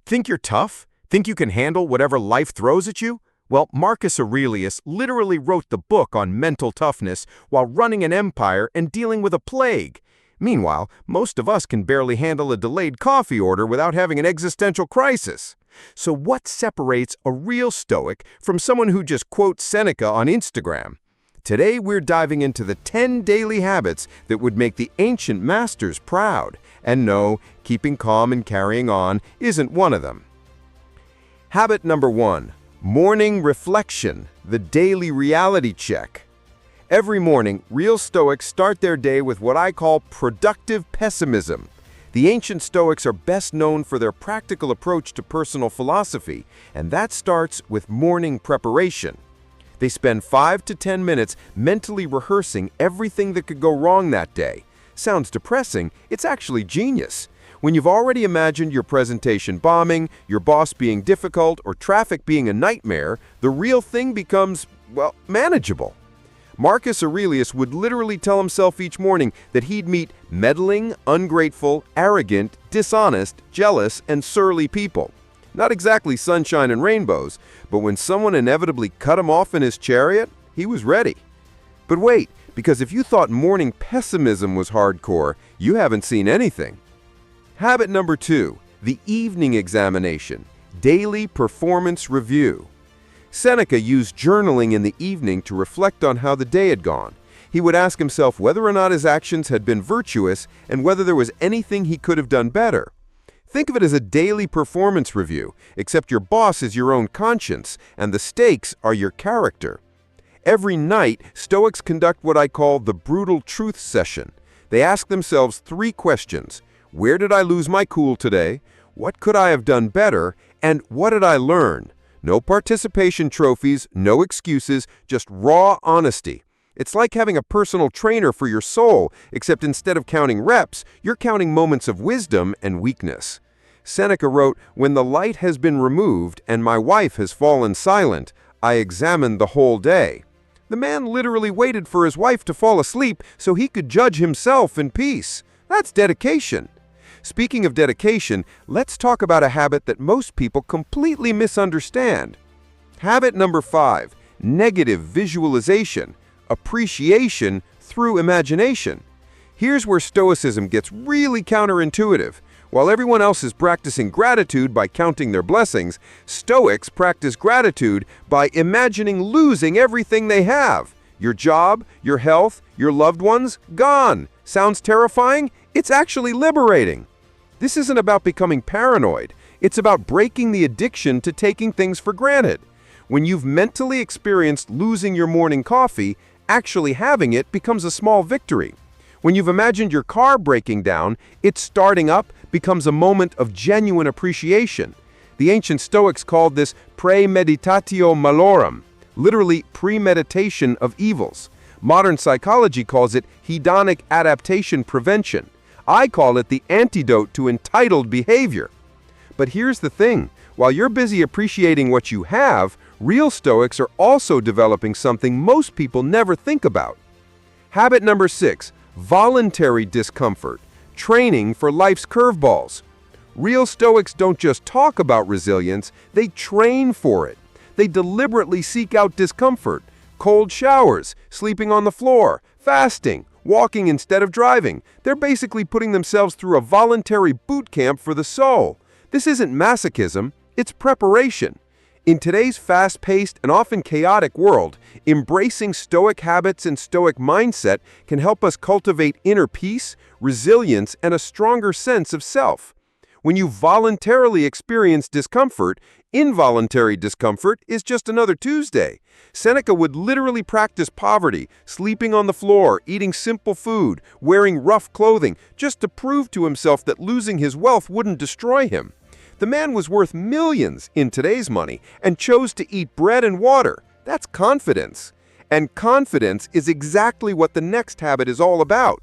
Think you're tough? Think you can handle whatever life throws at you? Well, Marcus Aurelius literally wrote the book on mental toughness while running an empire and dealing with a plague. Meanwhile, most of us can barely handle a delayed coffee order without having an existential crisis. So what separates a real Stoic from someone who just quotes Seneca on Instagram? Today we're diving into the 10 daily habits that would make the ancient masters proud. And no, keeping calm and carrying on isn't one of them. Habit number 1. Morning reflection, the daily reality check. Every morning, real Stoics start their day with what I call productive pessimism. The ancient Stoics are best known for their practical approach to personal philosophy, and that starts with morning preparation. They spend 5 to 10 minutes mentally rehearsing everything that could go wrong that day. Sounds depressing, it's actually genius. When you've already imagined your presentation bombing, your boss being difficult, or traffic being a nightmare, the real thing becomes, well, manageable. Marcus Aurelius would literally tell himself each morning that he'd meet meddling, ungrateful, arrogant, dishonest, jealous, and surly people. Not exactly sunshine and rainbows, but when someone inevitably cut him off in his chariot, he was ready. But wait, because if you thought morning pessimism was hardcore, you haven't seen anything. Habit number 2, the evening examination, daily performance review. Seneca used journaling in the evening to reflect on how the day had gone. He would ask himself whether or not his actions had been virtuous and whether there was anything he could have done better. Think of it as a daily performance review, except your boss is your own conscience, and the stakes are your character. Every night, Stoics conduct what I call the brutal truth session. They ask themselves 3 questions. Where did I lose my cool today? What could I have done better? And what did I learn? No participation trophies, no excuses, just raw honesty. It's like having a personal trainer for your soul, except instead of counting reps, you're counting moments of wisdom and weakness. Seneca wrote, "When the light has been removed and my wife has fallen silent, I examined the whole day." The man literally waited for his wife to fall asleep so he could judge himself in peace. That's dedication. Speaking of dedication, let's talk about a habit that most people completely misunderstand. Habit number 5, negative visualization, appreciation through imagination. Here's where Stoicism gets really counterintuitive. While everyone else is practicing gratitude by counting their blessings, Stoics practice gratitude by imagining losing everything they have. Your job, your health, your loved ones, gone. Sounds terrifying? It's actually liberating. This isn't about becoming paranoid. It's about breaking the addiction to taking things for granted. When you've mentally experienced losing your morning coffee, actually having it becomes a small victory. When you've imagined your car breaking down, it starting up becomes a moment of genuine appreciation. The ancient Stoics called this premeditatio malorum, literally premeditation of evils. Modern psychology calls it hedonic adaptation prevention. I call it the antidote to entitled behavior. But here's the thing, while you're busy appreciating what you have, real Stoics are also developing something most people never think about. Habit number 6, voluntary discomfort, training for life's curveballs. Real Stoics don't just talk about resilience, they train for it. They deliberately seek out discomfort, cold showers, sleeping on the floor, fasting, walking instead of driving. They're basically putting themselves through a voluntary boot camp for the soul. This isn't masochism, it's preparation. In today's fast-paced and often chaotic world, embracing Stoic habits and Stoic mindset can help us cultivate inner peace, resilience, and a stronger sense of self. When you voluntarily experience discomfort, involuntary discomfort is just another Tuesday. Seneca would literally practice poverty, sleeping on the floor, eating simple food, wearing rough clothing, just to prove to himself that losing his wealth wouldn't destroy him. The man was worth millions in today's money and chose to eat bread and water. That's confidence. And confidence is exactly what the next habit is all about.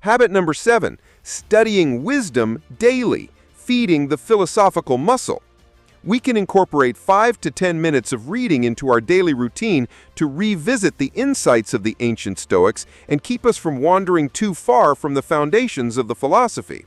Habit number 7, studying wisdom daily, feeding the philosophical muscle. We can incorporate 5 to 10 minutes of reading into our daily routine to revisit the insights of the ancient Stoics and keep us from wandering too far from the foundations of the philosophy.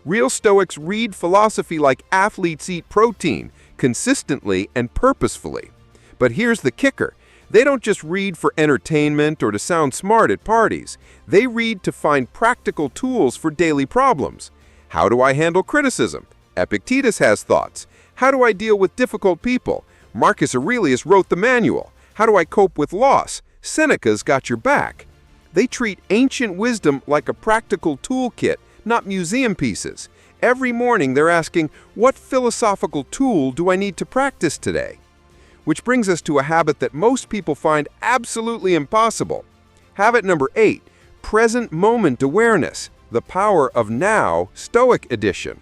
Real Stoics read philosophy like athletes eat protein, consistently and purposefully. But here's the kicker. They don't just read for entertainment or to sound smart at parties. They read to find practical tools for daily problems. How do I handle criticism? Epictetus has thoughts. How do I deal with difficult people? Marcus Aurelius wrote the manual. How do I cope with loss? Seneca's got your back. They treat ancient wisdom like a practical toolkit, not museum pieces. Every morning they're asking, what philosophical tool do I need to practice today? Which brings us to a habit that most people find absolutely impossible. Habit number 8, present moment awareness, the power of now, Stoic edition.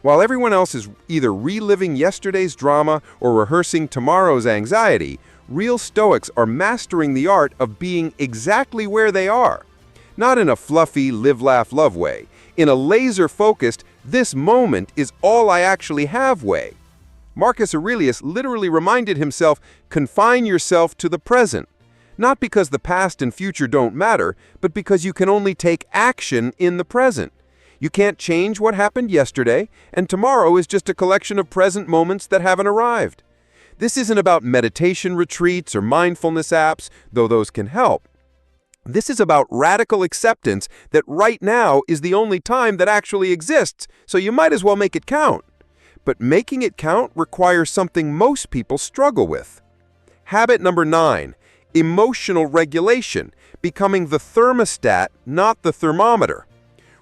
While everyone else is either reliving yesterday's drama or rehearsing tomorrow's anxiety, real Stoics are mastering the art of being exactly where they are. Not in a fluffy, live, laugh, love way. In a laser-focused, this moment is all I actually have way. Marcus Aurelius literally reminded himself, confine yourself to the present. Not because the past and future don't matter, but because you can only take action in the present. You can't change what happened yesterday, and tomorrow is just a collection of present moments that haven't arrived. This isn't about meditation retreats or mindfulness apps, though those can help. This is about radical acceptance that right now is the only time that actually exists, so you might as well make it count. But making it count requires something most people struggle with. Habit number 9, emotional regulation, becoming the thermostat, not the thermometer.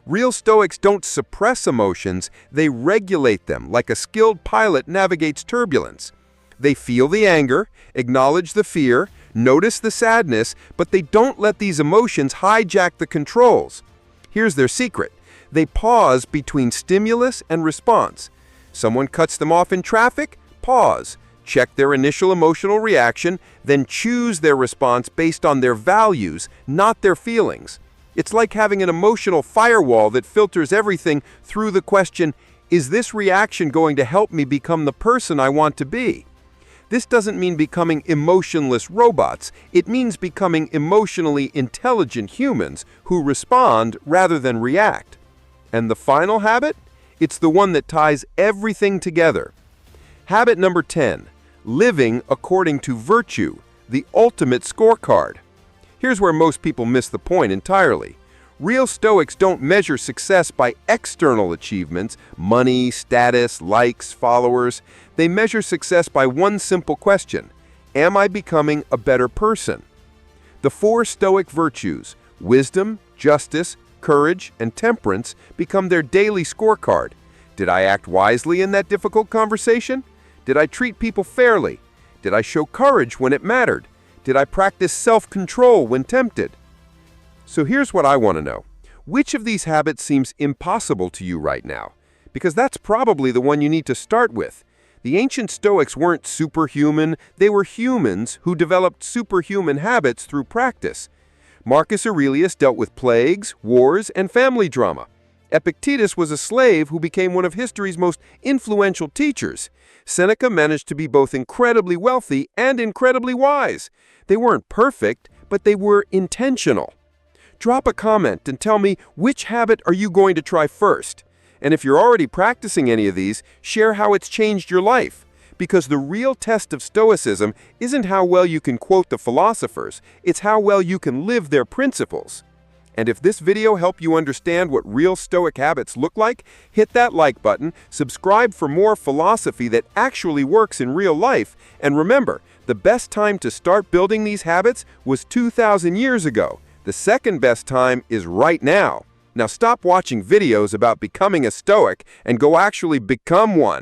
Real Stoics don't suppress emotions, they regulate them like a skilled pilot navigates turbulence. They feel the anger, acknowledge the fear, notice the sadness, but they don't let these emotions hijack the controls. Here's their secret. They pause between stimulus and response. Someone cuts them off in traffic? Pause. Check their initial emotional reaction, then choose their response based on their values, not their feelings. It's like having an emotional firewall that filters everything through the question, is this reaction going to help me become the person I want to be? This doesn't mean becoming emotionless robots. It means becoming emotionally intelligent humans who respond rather than react. And the final habit? It's the one that ties everything together. Habit number 10, living according to virtue, the ultimate scorecard. Here's where most people miss the point entirely. Real Stoics don't measure success by external achievements, money, status, likes, followers. They measure success by one simple question: am I becoming a better person? The 4 Stoic virtues, wisdom, justice, courage, and temperance, become their daily scorecard. Did I act wisely in that difficult conversation? Did I treat people fairly? Did I show courage when it mattered? Did I practice self-control when tempted? So here's what I want to know. Which of these habits seems impossible to you right now? Because that's probably the one you need to start with. The ancient Stoics weren't superhuman, they were humans who developed superhuman habits through practice. Marcus Aurelius dealt with plagues, wars, and family drama. Epictetus was a slave who became one of history's most influential teachers. Seneca managed to be both incredibly wealthy and incredibly wise. They weren't perfect, but they were intentional. Drop a comment and tell me, which habit are you going to try first? And if you're already practicing any of these, share how it's changed your life. Because the real test of Stoicism isn't how well you can quote the philosophers, it's how well you can live their principles. And if this video helped you understand what real Stoic habits look like, hit that like button, subscribe for more philosophy that actually works in real life, and remember, the best time to start building these habits was 2,000 years ago. The second best time is right now. Now stop watching videos about becoming a Stoic and go actually become one.